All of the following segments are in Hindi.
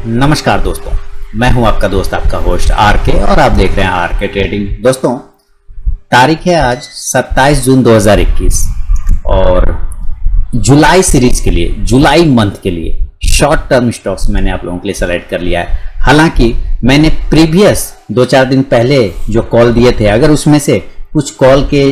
नमस्कार दोस्तों, मैं हूं आपका दोस्त, आपका होस्ट आरके और आप देख रहे हैं आरके ट्रेडिंग। दोस्तों, तारीख है आज 27 जून 2021 और जुलाई सीरीज के लिए, जुलाई मंथ के लिए शॉर्ट टर्म स्टॉक्स मैंने आप लोगों के लिए सेलेक्ट कर लिया है। हालांकि मैंने प्रीवियस 2-4 दिन पहले जो कॉल दिए थे, अगर उसमें से कुछ कॉल के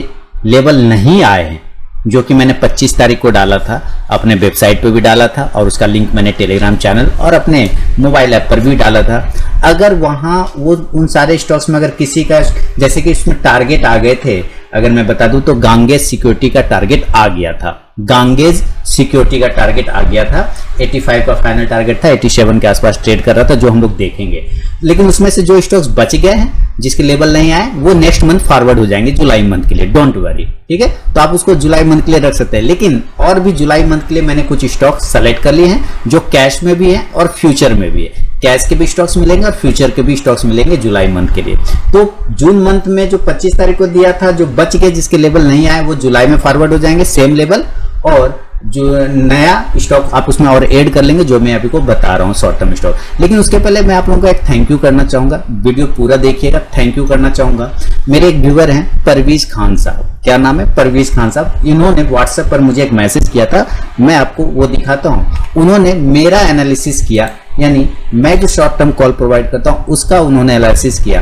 लेवल नहीं आए हैं, जो कि मैंने 25 तारीख को डाला था, अपने वेबसाइट पे भी डाला था और उसका लिंक मैंने टेलीग्राम चैनल और अपने मोबाइल ऐप पर भी डाला था। अगर वहाँ वो उन सारे स्टॉक्स में अगर किसी का, जैसे कि इसमें टारगेट आ गए थे, अगर मैं बता दूं तो गांगेज सिक्योरिटी का टारगेट आ गया था, गांगेज सिक्योरिटी का टारगेट आ गया था। 85 का फाइनल टारगेट था, 87 के आसपास ट्रेड कर रहा था, जो हम लोग देखेंगे। लेकिन उसमें से जो स्टॉक्स बच गए हैं, जिसके लेवल नहीं आए, वो नेक्स्ट मंथ फॉरवर्ड हो जाएंगे जुलाई मंथ के लिए। डोंट वरी, ठीक है। तो आप उसको जुलाई मंथ के लिए रख सकते हैं। लेकिन और भी जुलाई मंथ के लिए मैंने कुछ स्टॉक सेलेक्ट कर लिए हैं, जो कैश में भी है और फ्यूचर में भी है। कैश के भी स्टॉक्स मिलेंगे और फ्यूचर के भी स्टॉक्स मिलेंगे जुलाई मंथ के लिए। तो जून मंथ में जो 25 तारीख को दिया था, जो बच गए, जिसके लेवल नहीं आए, वो जुलाई में फॉरवर्ड हो जाएंगे सेम लेवल। और जो नया स्टॉक आप उसमें और ऐड कर लेंगे, जो मैं अभी को बता रहा हूँ शॉर्ट टर्म स्टॉक। लेकिन उसके पहले मैं आप लोगों को एक थैंक यू करना चाहूंगा। वीडियो पूरा देखिएगा, थैंक यू करना चाहूंगा। मेरे एक व्यूअर हैं परवीज खान साहब, क्या नाम है, परवीज खान साहब। इन्होंने व्हाट्सएप पर मुझे एक मैसेज किया था, मैं आपको वो दिखाता हूँ। उन्होंने मेरा एनालिसिस किया, यानी मैं जो शॉर्ट टर्म कॉल प्रोवाइड करता हूँ उसका उन्होंने एनालिसिस किया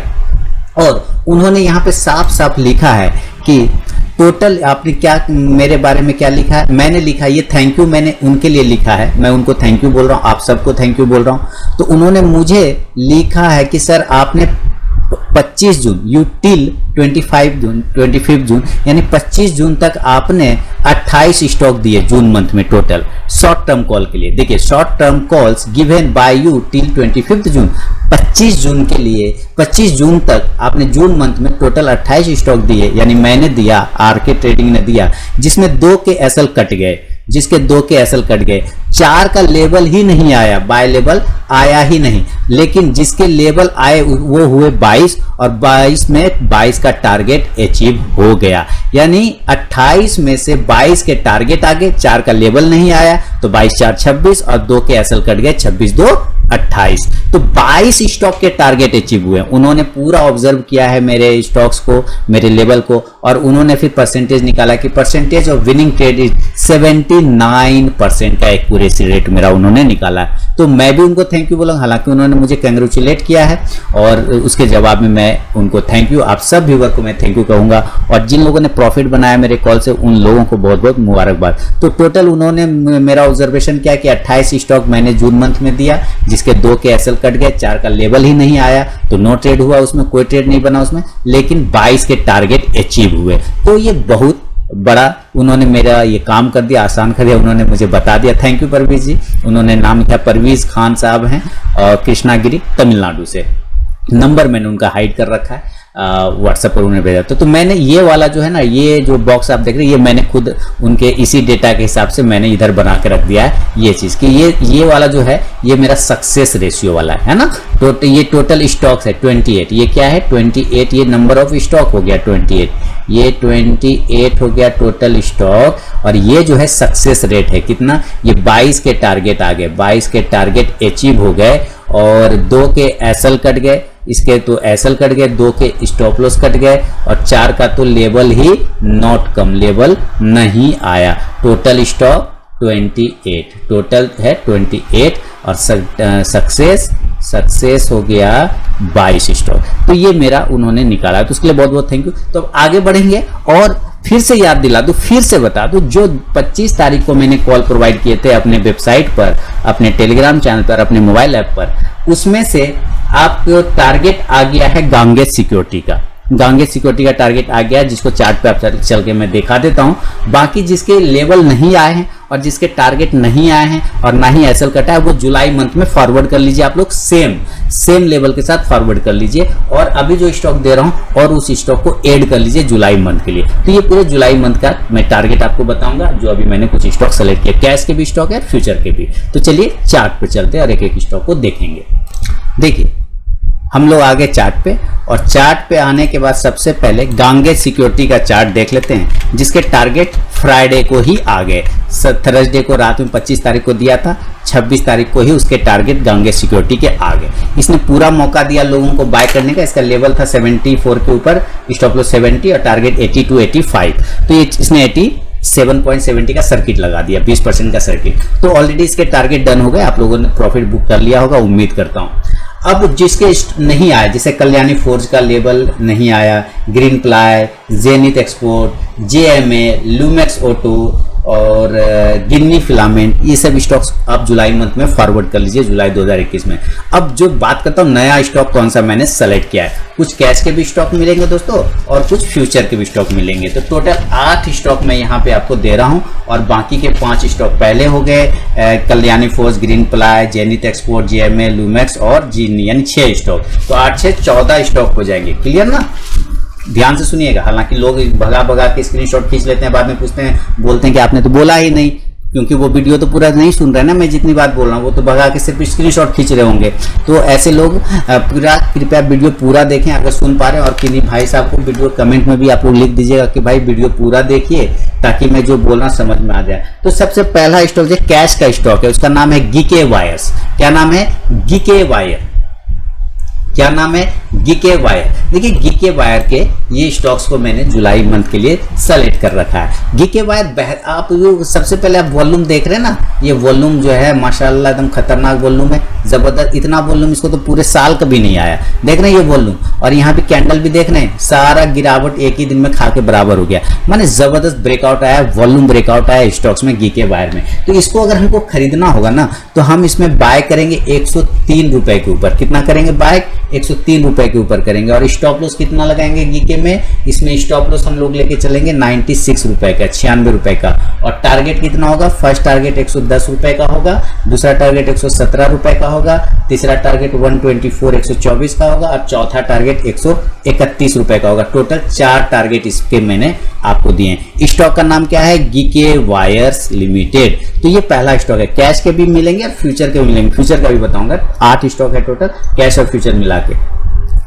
और उन्होंने यहाँ पे साफ साफ लिखा है कि टोटल, आपने क्या मेरे बारे में क्या लिखा है, मैंने लिखा, ये थैंक यू मैंने उनके लिए लिखा है, मैं उनको थैंक यू बोल रहा हूँ, आप सबको थैंक यू बोल रहा हूँ। तो उन्होंने मुझे लिखा है कि सर आपने 25 जून यू टिल 25 जून यानी 25 जून तक आपने 28 स्टॉक दिए जून मंथ में टोटल शॉर्ट टर्म कॉल के लिए। देखिए, short term calls given by you till 25 जून, 25 जून के लिए, 25 जून तक आपने जून मंथ में टोटल 28 स्टॉक दिए, यानी मैंने दिया, आरके ट्रेडिंग ने दिया, जिसमें 2 के एसएल कट गए, जिसके 2 के एसएल कट गए। 4 का लेवल ही नहीं आया, बाय लेवल आया ही नहीं। लेकिन जिसके लेवल आए वो हुए 22 और 22 में 22 का टारगेट अचीव हो गया। यानी 28 में से 22 के टारगेट आ गए, 4 का लेवल नहीं आया, तो 22-4 26 और 2 के एसएल कट गए, 26-2 28। तो 22 स्टॉक के टारगेट अचीव हुए। उन्होंने पूरा ऑब्जर्व किया है मेरे स्टॉक्स को, मेरे लेवल को, और उन्होंने फिर परसेंटेज निकाला कि percentage of winning trade is 79% का एक्यूरेसी रेट मेरा उन्होंने निकाला। तो मैं भी उनको थैंक यू बोलूंगा। हालांकि उन्होंने मुझे कंग्रेचुलेट किया है और उसके जवाब में मैं उनको थैंक यू, आप सब व्यूअर को मैं थैंक यू कहूंगा। और जिन लोगों ने प्रॉफिट बनाया मेरे कॉल से, उन लोगों को बहुत बहुत मुबारकबाद। तो टोटल उन्होंने मेरा ऑब्जर्वेशन किया कि 28 स्टॉक मैंने जून मंथ में दिया, जिसके 2 के एसएल कट गए, 4 का लेवल ही नहीं आया, तो नो ट्रेड हुआ उसमें, कोई ट्रेड नहीं बना उसमें। लेकिन 22 के टारगेट अचीव हुए। तो ये बहुत बड़ा उन्होंने मेरा ये काम कर दिया, आसान कर दिया, उन्होंने मुझे बता दिया। थैंक यू परवीज जी। उन्होंने नाम लिखा, परवीज खान साहब हैं और कृष्णागिरी तमिलनाडु से। नंबर मैंने उनका हाइड कर रखा है, व्हाट्सएप पर उन्हें भेजा। तो मैंने ये वाला जो है ना, ये जो बॉक्स आप देख रहे हैं, ये मैंने खुद उनके इसी डेटा के हिसाब से मैंने इधर बना के रख दिया है ये चीज़ कि ये वाला जो है, ये मेरा सक्सेस रेशियो वाला है ना। तो ये टोटल स्टॉक्स है 28। ये क्या है 28, ये नंबर ऑफ स्टॉक हो गया 28, ये 28 हो गया टोटल स्टॉक। और ये जो है सक्सेस रेट है कितना, ये 22 के टारगेट आ गए, 22 के टारगेट अचीव हो गए और 2 के एसएल कट गए, इसके तो एसएल कट गए, 2 के स्टॉप लॉस कट गए और 4 का तो level he not come, level नहीं आया। टोटल स्टॉक 28, टोटल है 28 और सक्सेस हो गया 22 स्टॉक। तो ये मेरा उन्होंने निकाला, तो उसके लिए बहुत बहुत थैंक यू। तो अब आगे बढ़ेंगे और फिर से याद दिला दूं, फिर से बता दूं, जो 25 तारीख को मैंने कॉल प्रोवाइड किए थे अपने वेबसाइट पर, अपने टेलीग्राम चैनल पर, अपने मोबाइल ऐप पर, उसमें से आपको टारगेट आ गया है गांगेज सिक्योरिटी का। गांगेज सिक्योरिटी का टारगेट आ गया, जिसको चार्ट पे आप चल के मैं दिखा देता हूं। बाकी जिसके लेवल नहीं आए हैं और जिसके टारगेट नहीं आए हैं और ना ही एसएल कटा है, वो जुलाई मंथ में फॉरवर्ड कर लीजिए। आप लोग सेम लेवल के साथ फॉरवर्ड कर लीजिए और अभी जो स्टॉक दे रहा हूं और उस स्टॉक को ऐड कर लीजिए जुलाई मंथ के लिए। तो ये पूरे जुलाई मंथ का मैं टारगेट आपको बताऊंगा, जो अभी मैंने कुछ स्टॉक सेलेक्ट किया, कैश के भी स्टॉक है, फ्यूचर के भी। तो चलिए चार्ट पे चलते हैं और एक एक स्टॉक को देखेंगे। देखिए, हम लोग आगे चार्ट पे, और चार्ट पे आने के बाद सबसे पहले गांगेस सिक्योरिटी का चार्ट देख लेते हैं, जिसके टारगेट फ्राइडे को ही आ गए। थर्सडे को रात में 25 तारीख को दिया था, 26 तारीख को ही उसके टारगेट गांगेस सिक्योरिटी के आ गए। इसने पूरा मौका दिया लोगों को बाय करने का। इसका लेवल था 74 के ऊपर, स्टॉप लॉस 70 और टारगेट 80 to 85। तो ये इसने 87.70 का सर्किट लगा दिया, 20% का सर्किट। तो ऑलरेडी इसके टारगेट डन हो गए, आप लोगों ने प्रॉफिट बुक कर लिया होगा, उम्मीद करता हूं। अब जिसके नहीं आया, जैसे कल्याणी फोर्ज का लेवल नहीं आया, green ply, zenith export, JMA, Lumax auto और गिन्नी फिलामेंट, ये सब स्टॉक्स आप जुलाई मंथ में फॉरवर्ड कर लीजिए, जुलाई 2021 में। अब जो बात करता हूँ नया स्टॉक कौन सा मैंने सेलेक्ट किया है, कुछ कैश के भी स्टॉक मिलेंगे दोस्तों और कुछ फ्यूचर के भी स्टॉक मिलेंगे। तो टोटल 8 स्टॉक मैं यहाँ पे आपको दे रहा हूँ, और बाकी के 5 स्टॉक पहले हो गए, Kalyani force, green ply, zenith export, JMA, Lumax और जिन्नी, यानी 6 स्टॉक। तो 8 6 14 स्टॉक हो जाएंगे। क्लियर ना? ध्यान से सुनिएगा। हालांकि लोग भगा भगा के स्क्रीनशॉट खींच लेते हैं, बाद में पूछते हैं, बोलते हैं कि आपने तो बोला ही नहीं, क्योंकि वो वीडियो तो पूरा नहीं सुन रहे ना, मैं जितनी बात बोल रहा हूँ वो तो भगा के सिर्फ स्क्रीनशॉट खींच रहे होंगे। तो ऐसे लोग पूरा कृपया वीडियो पूरा देखें अगर सुन पा रहे हैं, और किन्हीं भाई साहब को वीडियो कमेंट में भी आप लोग लिख दीजिएगा कि भाई वीडियो पूरा देखिए, ताकि मैं जो बोलना समझ में आ जाए। तो सबसे पहला स्टॉक जो कैश का स्टॉक है, उसका नाम है गीके वायर्स। क्या नाम है? गीके वायर। क्या नाम है? गीके वायर। देखिए गीके वायर के ये स्टॉक्स को मैंने जुलाई मंथ के लिए सेलेक्ट कर रखा है। गीके वायर, आप जो सबसे पहले आप वॉल्यूम देख रहे हैं ना, ये वॉल्यूम जो है माशाल्लाह एकदम खतरनाक वॉल्यूम है, जबरदस्त। इतना वॉल्यूम इसको तो पूरे साल कभी नहीं आया। देख रहे हैं ये वॉल्यूम, और यहाँ पे कैंडल भी देख रहे हैं, सारा गिरावट एक ही दिन में खा के बराबर हो गया। माने जबरदस्त ब्रेकआउट आया, वॉल्यूम ब्रेकआउट आया स्टॉक्स में गीके वायर में। तो इसको अगर हमको खरीदना होगा ना, तो हम इसमें बाय करेंगे 103 रुपए के ऊपर। कितना करेंगे बाय? 103 रुपए के ऊपर करेंगे। और स्टॉप लॉस कितना लगाएंगे गीके में? इसमें स्टॉप लॉस हम लोग लेके चलेंगे 96 रुपए का, 96 रुपए का। और टारगेट कितना होगा? फर्स्ट टारगेट 110 रुपए का होगा, दूसरा टारगेट 117 रुपए का होगा, तीसरा टारगेट 124 124 का होगा, और चौथा टारगेट 131 रुपए का होगा। टोटल 4 टारगेट इसके मैंने आपको दिए। स्टॉक का नाम क्या है? गीके वायर्स लिमिटेड। तो ये पहला स्टॉक है। कैश के भी मिलेंगे और फ्यूचर के भी मिलेंगे, फ्यूचर का भी बताऊंगा। 8 स्टॉक है टोटल, कैश और फ्यूचर मिला के,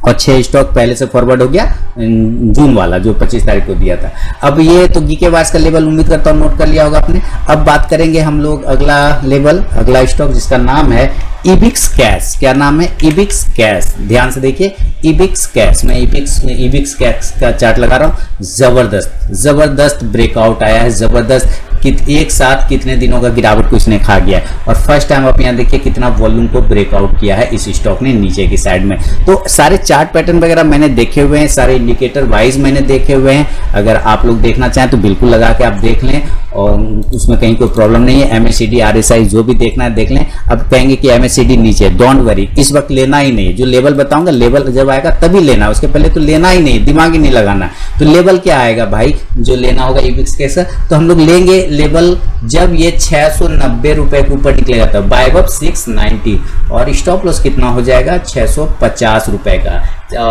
और 6 स्टॉक पहले से फॉरवर्ड हो गया, जून वाला जो 25 तारीख को दिया था। अब ये तो गीके वायर्स का लेवल उम्मीद करता हूँ नोट कर लिया होगा आपने। अब बात करेंगे हम लोग अगला लेवल, अगला स्टॉक जिसका नाम है इबिक्स कैश। क्या नाम है? Ebix cash. ध्यान से देखिए, इबिक्स कैश। मैं इबिक्स कैश का चार्ट लगा रहा हूँ। जबरदस्त ब्रेकआउट आया है, जबरदस्त। एक साथ कितने दिनों का गिरावट को इसने खा गया है, और फर्स्ट टाइम आप यहाँ देखिए कितना वॉल्यूम को ब्रेकआउट किया है इस स्टॉक ने नीचे की साइड में। तो सारे चार्ट पैटर्न वगैरह मैंने देखे हुए हैं, सारे इंडिकेटर वाइज मैंने देखे हुए हैं। अगर आप लोग देखना चाहें तो बिल्कुल लगा के आप देख लें, और उसमें कहीं कोई प्रॉब्लम नहीं है। MACD RSI जो भी देखना है देख लें। अब कहेंगे कि MACD नीचे, डोंट वरी, इस वक्त लेना ही नहीं। जो लेवल बताऊंगा, लेवल जब आएगा तभी लेना, उसके पहले तो लेना ही नहीं, दिमाग ही नहीं लगाना। तो लेवल क्या आएगा भाई जो लेना होगा इबिक्स कैश, तो हम लोग लेंगे लेवल जब ये 690 रुपए के ऊपर निकलेगा, तब बाय अप 690, और स्टॉप लॉस कितना हो जाएगा? 650 रुपए का,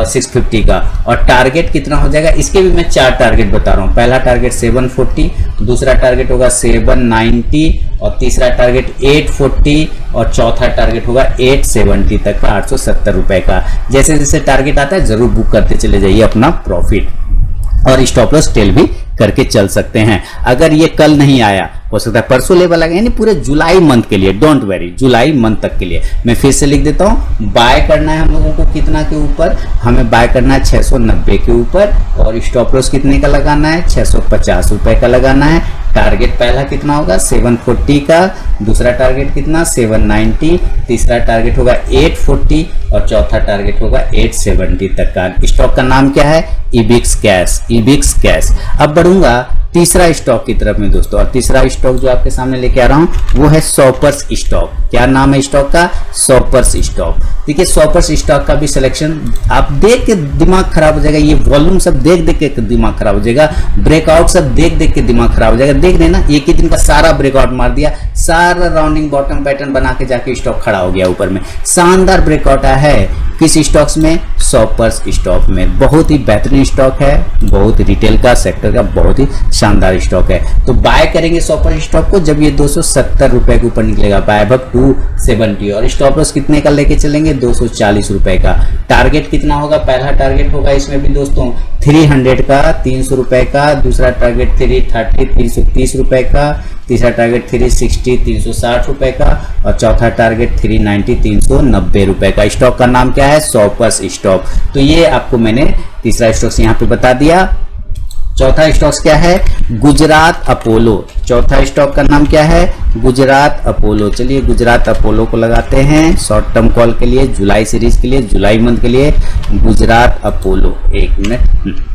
650 का। और टारगेट कितना हो जाएगा? इसके भी मैं 4 टारगेट बता रहा हूँ। पहला टारगेट 740, दूसरा टारगेट होगा 790, और तीसरा टारगेट 840, और चौथा टारगेट होगा 870 तक का, 870 रुपए का। जैसे जैसे टारगेट आता है जरूर बुक करते चले जाइए अपना प्रॉफिट, और स्टॉप लॉस टेल भी करके चल सकते हैं। अगर ये कल नहीं आया, हो सकता है परसों लेवल आ गया, यानी पूरे जुलाई मंथ के लिए, डोंट वेरी, जुलाई मंथ तक के लिए। मैं फिर से लिख देता हूँ, बाय करना है हम लोगों को कितना के ऊपर? हमें बाय करना है 690 के ऊपर, और स्टॉप लॉस कितने का लगाना है? 650 रुपए का लगाना है। टारगेट पहला कितना होगा? 740 का, दूसरा टारगेट कितना? 790, तीसरा टारगेट होगा 840, और चौथा टारगेट होगा 870 तक का। स्टॉक का नाम क्या है? Ebix cash. Ebix cash. अब बढ़ूंगा तीसरा स्टॉक की तरफ में दोस्तों, और तीसरा स्टॉक जो आपके सामने लेके आ रहा हूं वो है शॉपर्स स्टॉक। क्या नाम है स्टॉक का? Shoppers stock. देखिए शॉपर्स स्टॉक का भी सिलेक्शन आप देख के दिमाग खराब हो जाएगा। ये वॉल्यूम सब देख देख के दिमाग खराब हो जाएगा, ब्रेकआउट सब देख देख के दिमाग खराब हो जाएगा। देख रहे ना, एक ही दिन का सारा ब्रेकआउट मार दिया, सारा राउंडिंग बॉटम पैटर्न बना के जाके स्टॉक खड़ा हो गया ऊपर में। शानदार ब्रेकआउट आया है, किस स्टॉक्स में? शॉपर्स स्टॉक में। बहुत ही बेहतरीन स्टॉक है, बहुत रिटेल का सेक्टर का बहुत ही शानदार स्टॉक है। तो बाय करेंगे शॉपर्स स्टॉक को जब ये 270 रुपए के ऊपर निकलेगा, बाय अबव 270, और स्टॉप लॉस कितने का लेके चलेंगे? 240 रुपए का। टारगेट कितना होगा? पहला टारगेट होगा इसमें भी दोस्तों 300 का, 300 रुपए का। दूसरा टारगेट 330, 330 रुपए का। तीसरा टारगेट 360, 360 रुपए का। और चौथा टारगेट 390, 390 रुपए का। स्टॉक का नाम क्या है? Shoppers stock. तो ये आपको मैंने तीसरा स्टॉक्स यहाँ पे बता दिया। चौथा स्टॉक्स क्या है? गुजरात अपोलो। चौथा स्टॉक का नाम क्या है? गुजरात अपोलो। चलिए गुजरात अपोलो को लगाते हैं शॉर्ट टर्म कॉल के लिए, जुलाई सीरीज के लिए, जुलाई मंथ के लिए। गुजरात अपोलो, एक मिनट,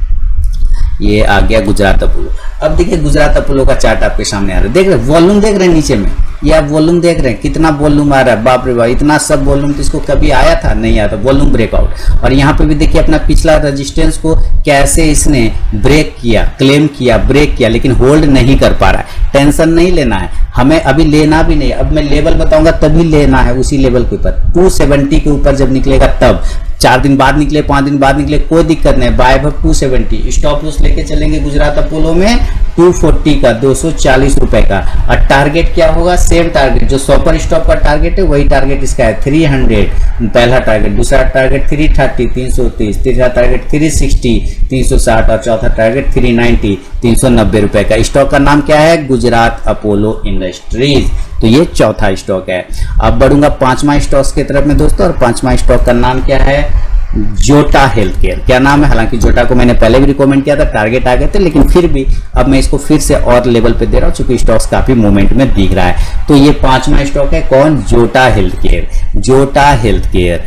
ये आ गया गुजरात अपोलो। अब देखिए गुजरात अपोलो का चार्ट आपके सामने आ रहा है, देख रहे हैं वॉल्यूम, देख रहे हैं नीचे में, ये आप वॉल्यूम देख रहे हैं कितना वॉल्यूम आ रहा है। बाप रे बाप, इतना सब वॉल्यूम तो इसको कभी आया था? नहीं आया था। Volume breakout. और यहाँ पे भी देखिए अपना पिछला रेजिस्टेंस को कैसे इसने ब्रेक किया, क्लेम किया, ब्रेक किया, लेकिन होल्ड नहीं कर पा रहा है। टेंशन नहीं लेना है, हमें अभी लेना भी नहीं। अब मैं लेवल बताऊंगा तभी लेना है, उसी लेवल के ऊपर 270 के ऊपर जब निकलेगा तब। 4 दिन बाद निकले, 5 दिन बाद निकले, कोई दिक्कत नहीं। Bye above 270। स्टॉप लॉस लेके चलेंगे गुजरात अपोलो में 240 का, 240 रुपए का। और टारगेट क्या होगा? सेम टारगेट जो शॉपर स्टॉप का टारगेट है वही टारगेट इसका है, 300 पहला टारगेट। दूसरा टारगेट 330, 330। तीसरा टारगेट 360, 360। और चौथा टारगेट 390, 390 रुपए का। स्टॉक का नाम क्या है? Gujarat Apollo industries. तो ये चौथा स्टॉक है। अब बढ़ूंगा पांचवा स्टॉक की तरफ में दोस्तों, और पांचवा स्टॉक का नाम क्या है? जोटा हेल्थ केयर। क्या नाम है? हालांकि जोटा को मैंने पहले भी रिकमेंड किया था, टारगेट आ गए थे, लेकिन फिर भी अब मैं इसको फिर से और लेवल पे दे रहा हूं क्योंकि स्टॉक्स काफी मूवमेंट में दिख रहा है। तो ये पांचवा स्टॉक है कौन? जोटा हेल्थ केयर। जोटा हेल्थ केयर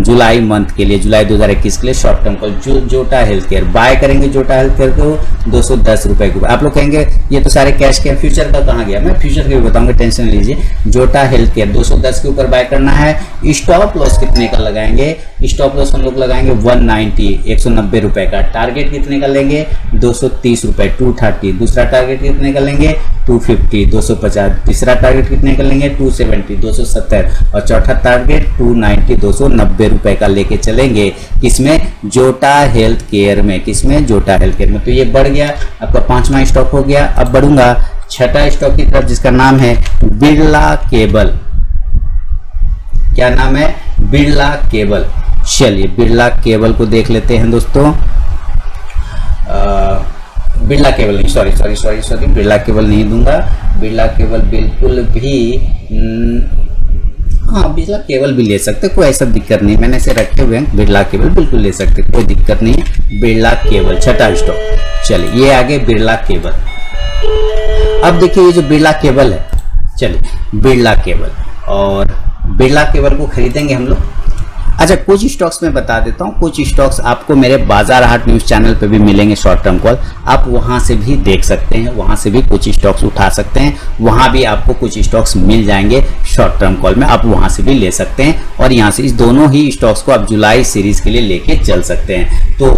जुलाई मंथ के लिए, जुलाई 2021 के लिए शॉर्ट टर्म कॉल। जोटा हेल्थ केयर बाय करेंगे। जोटा हेल्थ केयर को 210 रुपए के ऊपर। आप लोग कहेंगे ये तो सारे कैश के, फ्यूचर का कहाँ गया? मैं फ्यूचर के भी बताऊंगा, टेंशन लीजिए। जोटा हेल्थ केयर 210 के ऊपर बाय करना है। स्टॉप लॉस कितने का लगाएंगे? स्टॉप लॉस हम लोग लगाएंगे 190, 190 रुपए का। टारगेट कितने का लेंगे? 230 रुपए, 230। दूसरा टारगेट कितने का लेंगे? 250, 250। तीसरा टारगेट कितने का लेंगे? 270, 270। और चौथा टारगेट 290, 290 रुपए का लेके चलेंगे। किसमें? जोटा हेल्थ केयर में। किसमें? जोटा हेल्थ केयर में। तो ये बढ़ गया, आपका पांचवा स्टॉक हो गया। अब बढ़ूंगा छठा स्टॉक की तरफ जिसका नाम है बिरला केबल। क्या नाम है? बिरला केबल। चलिए बिरला केबल को देख लेते हैं दोस्तों। बिरला केबल नहीं, सॉरी, बिरला केबल नहीं दूंगा। बिरला केबल बिल्कुल भी, हाँ बिरला केबल भी ले सकते, कोई ऐसा दिक्कत नहीं। मैंने इसे रखे हुए हैं, बिरला केबल बिल्कुल ले सकते, कोई दिक्कत नहीं है। बिरला केबल छठा स्टॉक। चलिए ये आगे बिरला केबल। अब देखिए ये जो बिरला केबल है, चलिए बिरला केबल, और बिरला केबल को खरीदेंगे हम लोग। अच्छा कुछ स्टॉक्स में बता देता हूँ, कुछ स्टॉक्स आपको मेरे बाजार हाट न्यूज चैनल पे भी मिलेंगे शॉर्ट टर्म कॉल, आप वहां से भी देख सकते हैं, वहां से भी कुछ स्टॉक्स उठा सकते हैं, वहां भी आपको कुछ स्टॉक्स मिल जाएंगे शॉर्ट टर्म कॉल में, आप वहां से भी ले सकते हैं। और यहाँ से इस दोनों ही स्टॉक्स को आप जुलाई सीरीज के लिए लेके चल सकते हैं। तो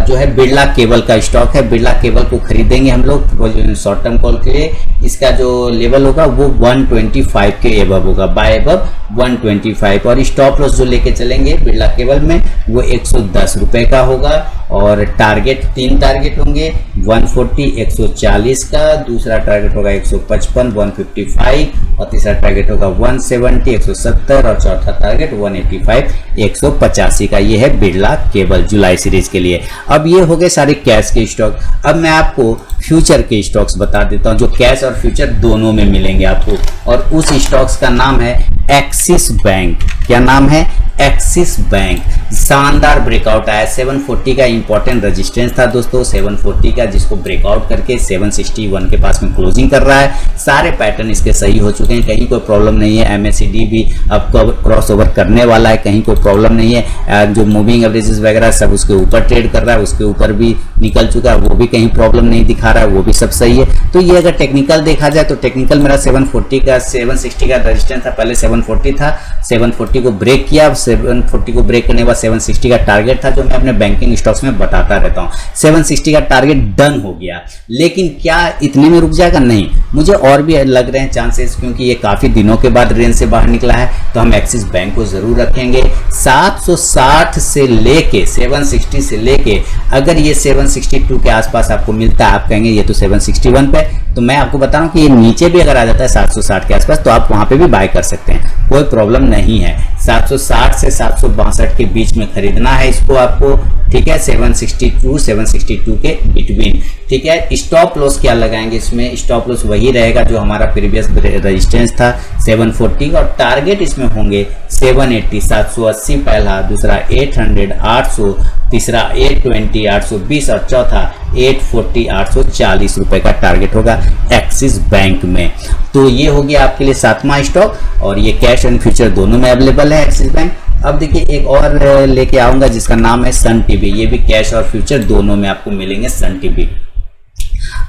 जो है बिरला केबल का स्टॉक है, बिरला केबल को खरीदेंगे हम लोग शॉर्ट टर्म कॉल के लिए। इसका जो लेवल होगा वो 125 के एबव होगा, बाय एबव 125। और स्टॉप लॉस जो लेके चलेंगे बिरला केबल में वो 110 रुपए का होगा। और टारगेट 3 टारगेट होंगे, 140, 140 का। दूसरा टारगेट होगा 155, 155। और तीसरा टारगेट होगा 170, 170। और चौथा टारगेट 185, 185 का। ये है बिरला केबल जुलाई सीरीज के लिए। अब ये हो गए सारे कैश के स्टॉक। अब मैं आपको फ्यूचर के स्टॉक्स बता देता हूं जो कैश और फ्यूचर दोनों में मिलेंगे आपको। और उस स्टॉक्स का नाम है एक्सिस बैंक। क्या नाम है? Axis bank. शानदार ब्रेकआउट आया, 740 का इंपॉर्टेंट रेजिस्टेंस था दोस्तों, 740 का, जिसको ब्रेकआउट करके 761 के पास में क्लोजिंग कर रहा है। सारे पैटर्न इसके सही हो चुके हैं, कहीं कोई प्रॉब्लम नहीं है। एमएसीडी भी अब क्रॉस ओवर करने वाला है, कहीं कोई प्रॉब्लम नहीं है। जो मूविंग एवरेजेस वगैरह सब उसके ऊपर ट्रेड कर रहा है, उसके ऊपर भी निकल चुका है, वो भी कहीं प्रॉब्लम नहीं दिखा रहा है, वो भी सब सही है। तो ये अगर टेक्निकल देखा जाए तो टेक्निकल मेरा 740 का 760 का रेजिस्टेंस था, पहले 740 था, 740 को ब्रेक किया, 740 को ब्रेक करने के बाद 760 का टारगेट था, जो मैं अपने बैंकिंग स्टॉक्स में बताता रहता हूँ। 760 का टारगेट डन हो गया, लेकिन क्या इतने में रुक जाएगा? नहीं, मुझे और भी लग रहे हैं चांसेस, क्योंकि ये काफी दिनों के बाद रेंज से बाहर निकला है। तो हम एक्सिस बैंक को जरूर रखेंगे। 760 से लेके 760 से लेके अगर ये 762 के आसपास आपको मिलता है, आप कहेंगे ये तो 761 पे, तो मैं आपको बता रहा हूं कि ये नीचे भी अगर आ जाता है 760 के आसपास, तो आप वहां पे भी बाय कर सकते हैं, कोई प्रॉब्लम नहीं है। 760 से 762 के बीच में खरीदना है इसको आपको, ठीक है, 762 के बिटवीन, ठीक है। स्टॉप लॉस क्या लगाएंगे इसमें? स्टॉप लॉस वही रहेगा जो हमारा प्रीवियस रेजिस्टेंस था 740 और टारगेट इसमें होंगे 780, 780 पहला, दूसरा 800, 800, तीसरा 820, 820 और चौथा 840, 840 रुपए का टारगेट होगा एक्सिस बैंक में। तो ये हो गया आपके लिए 7वां स्टॉक, और ये कैश एंड फ्यूचर दोनों में अवेलेबल है एक्सिस बैंक। अब देखिए एक और लेके आऊंगा जिसका नाम है सन टीवी, ये भी कैश और फ्यूचर दोनों में आपको मिलेंगे सन टीवी।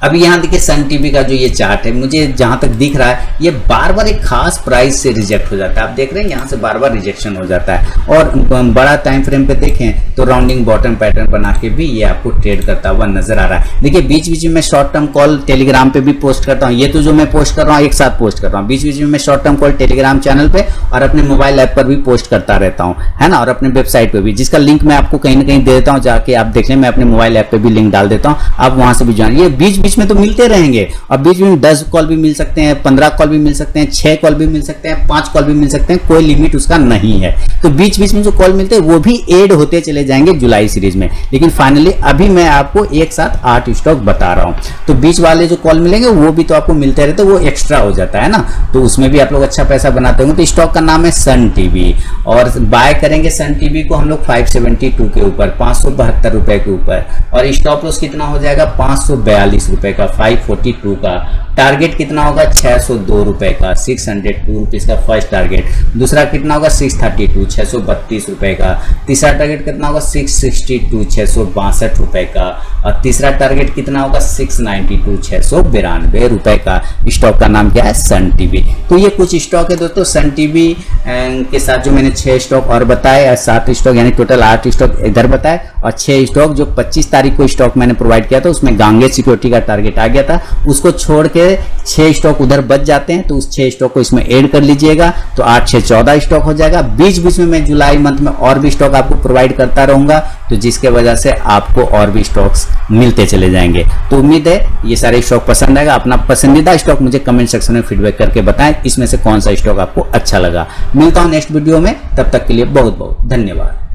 अब यहाँ देखिए सन टीवी का जो ये चार्ट है, मुझे जहां तक दिख रहा है ये बार बार एक खास प्राइस से रिजेक्ट हो जाता है। आप देख रहे हैं यहाँ से बार बार रिजेक्शन हो जाता है, और बड़ा टाइम फ्रेम पे देखें तो राउंडिंग बॉटम पैटर्न बना के भी ये आपको ट्रेड करता हुआ नजर आ रहा है। देखिए बीच बीच में शॉर्ट टर्म कॉल टेलीग्राम पे भी पोस्ट करता हूँ, ये तो जो मैं पोस्ट कर रहा हूँ एक साथ पोस्ट कर रहा हूँ, बीच बीच में मैं short term call Telegram channel पे और अपने मोबाइल ऐप पर भी पोस्ट करता रहता हूँ, है ना, और अपने वेबसाइट पे भी, जिसका लिंक मैं आपको कहीं ना कहीं दे देता हूँ, जाके आप देख लें। मैं अपने मोबाइल ऐप पे भी लिंक डाल देता हूँ, आप वहां से भी ज्वाइन। ये बीच बीच में तो मिलते रहेंगे, और बीच में 10 कॉल भी मिल सकते हैं, 15 कॉल भी मिल सकते हैं, 6 कॉल भी मिल सकते हैं, 5 कॉल भी मिल सकते हैं, कोई लिमिट उसका नहीं है। तो बीच बीच में जो कॉल मिलते हैं वो भी ऐड होते चले जाएंगे जुलाई सीरीज में, लेकिन फाइनली अभी मैं आपको एक साथ 8 स्टॉक बता रहा हूं। तो बीच वाले जो कॉल मिलेंगे वो भी तो आपको मिलते रहते, वो एक्स्ट्रा हो जाता है ना, तो उसमें भी आप लोग अच्छा पैसा बनाते होंगे। तो स्टॉक का नाम है सन टीवी, और बाय करेंगे सन टीवी को हम लोग 572 के ऊपर, 572 रुपए के ऊपर, और स्टॉप लॉस कितना हो जाएगा 542 रुपए का, 542 का। टारगेट कितना होगा 602 रुपए का, 602 रुपीज का फर्स्ट टारगेट। दूसरा कितना होगा 632, 632 रुपए का। तीसरा टारगेट कितना होगा 662, 662 रुपए का। और तीसरा टारगेट कितना होगा 692, 692 रुपए का। स्टॉक का नाम क्या है सन टीवी। तो ये कुछ स्टॉक है दोस्तों सन टीवी के साथ, जो मैंने 6 स्टॉक और बताए, 7 स्टॉक यानी टोटल 8 स्टॉक इधर बताए, और 6 स्टॉक जो 25 तारीख को स्टॉक मैंने प्रोवाइड किया था, उसमें गांगे सिक्योरिटी का टारगेट आ गया था, उसको छोड़ के 6 स्टॉक उधर बच जाते हैं, तो उस 6 स्टॉक को इसमें ऐड कर लीजिएगा, तो 8 6 14 स्टॉक हो जाएगा। बीच बीच में मैं जुलाई मंथ में और भी स्टॉक आपको प्रोवाइड करता रहूंगा, तो जिसके वजह से आपको और भी स्टॉक्स मिलते चले जाएंगे। तो उम्मीद है ये सारे स्टॉक पसंद आएगा। अपना पसंदीदा स्टॉक मुझे कमेंट सेक्शन में फीडबैक करके बताएं, इसमें से कौन सा स्टॉक आपको अच्छा लगा। मिलता हूं नेक्स्ट वीडियो में, तब तक के लिए बहुत बहुत धन्यवाद।